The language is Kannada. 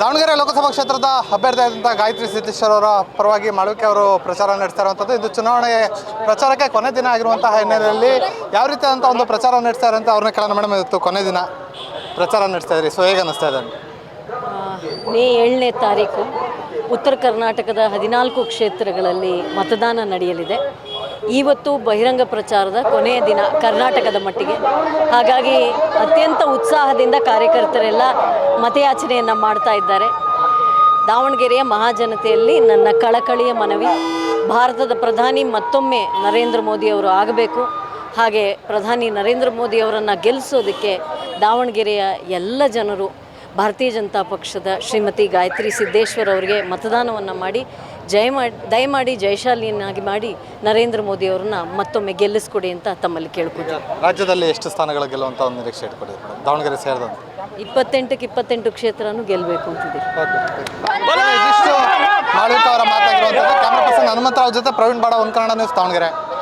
ದಾವಣಗೆರೆ ಲೋಕಸಭಾ ಕ್ಷೇತ್ರದ ಅಭ್ಯರ್ಥಿಯಾದಂಥ ಗಾಯತ್ರಿ ಸಿದ್ದೇಶ್ವರ ಅವರ ಪರವಾಗಿ ಮಾಳ್ವಿಕೆ ಅವರು ಪ್ರಚಾರ ನಡೆಸ್ತಾ ಇರುವಂಥದ್ದು. ಇದು ಚುನಾವಣೆ ಪ್ರಚಾರಕ್ಕೆ ಕೊನೆ ದಿನ ಆಗಿರುವಂತಹ ಹಿನ್ನೆಲೆಯಲ್ಲಿ ಯಾವ ರೀತಿಯಾದಂಥ ಒಂದು ಪ್ರಚಾರ ನಡೆಸ್ತಾರೆ ಅಂತ ಅವ್ರನ್ನ ಕೇಳೋಣ. ಮೇಡಮ್, ಇವತ್ತು ಕೊನೆ ದಿನ ಪ್ರಚಾರ ನಡೆಸ್ತಾ ಇದ್ರಿ, ಸೊ ಹೇಗೆ ಅನ್ನಿಸ್ತಾ ಇದೆ? ಮೇ 7ನೇ ತಾರೀಕು ಉತ್ತರ ಕರ್ನಾಟಕದ 14 ಕ್ಷೇತ್ರಗಳಲ್ಲಿ ಮತದಾನ ನಡೆಯಲಿದೆ. ಇವತ್ತು ಬಹಿರಂಗ ಪ್ರಚಾರದ ಕೊನೆಯ ದಿನ ಕರ್ನಾಟಕದ ಮಟ್ಟಿಗೆ. ಹಾಗಾಗಿ ಅತ್ಯಂತ ಉತ್ಸಾಹದಿಂದ ಕಾರ್ಯಕರ್ತರೆಲ್ಲ ಮತಯಾಚನೆಯನ್ನು ಮಾಡ್ತಾ ಇದ್ದಾರೆ. ದಾವಣಗೆರೆಯ ಮಹಾಜನತೆಯಲ್ಲಿ ನನ್ನ ಕಳಕಳಿಯ ಮನವಿ, ಭಾರತದ ಪ್ರಧಾನಿ ಮತ್ತೊಮ್ಮೆ ನರೇಂದ್ರ ಮೋದಿಯವರು ಆಗಬೇಕು. ಹಾಗೆ ಪ್ರಧಾನಿ ನರೇಂದ್ರ ಮೋದಿಯವರನ್ನು ಗೆಲ್ಲಿಸೋದಕ್ಕೆ ದಾವಣಗೆರೆಯ ಎಲ್ಲ ಜನರು ಭಾರತೀಯ ಜನತಾ ಪಕ್ಷದ ಶ್ರೀಮತಿ ಗಾಯತ್ರಿ ಸಿದ್ದೇಶ್ವರ ಅವರಿಗೆ ಮತದಾನವನ್ನು ಮಾಡಿ ದಯಮಾಡಿ ಜಯಶಾಲಿಯನ್ನಾಗಿ ಮಾಡಿ ನರೇಂದ್ರ ಮೋದಿಯವರನ್ನ ಮತ್ತೊಮ್ಮೆ ಗೆಲ್ಲಿಸ್ಕೊಡಿ ಅಂತ ತಮ್ಮಲ್ಲಿ ಕೇಳ್ಕೊತೀನಿ. ರಾಜ್ಯದಲ್ಲಿ ಎಷ್ಟು ಸ್ಥಾನಗಳು ಗೆಲ್ಲುವಂಥ ಒಂದು ನಿರೀಕ್ಷೆ ಇಟ್ಕೊಂಡಿದ್ದೀವಿ ದಾವಣಗೆರೆ ಸೇರಿದಂತೆ? 28ಕ್ಕೆ 28 ಕ್ಷೇತ್ರನೂ ಗೆಲ್ಲಬೇಕು ಅಂತಿದ್ದೀವಿ. ಇದಿಷ್ಟು ಮಾಳ್ವಿಕೆ ಅವರ ಮಾತಾಗಿರುವಂಥದ್ದು. ಕ್ಯಾಮ್ರಾ ಪರ್ಸನ್ ಹನುಮಂತರಾವ್ ಜೊತೆ ಪ್ರವೀಣ್ ಬಾಡ, ಒಂದು ಕನ್ನಡ ನ್ಯೂಸ್, ದಾವಣಗೆರೆ.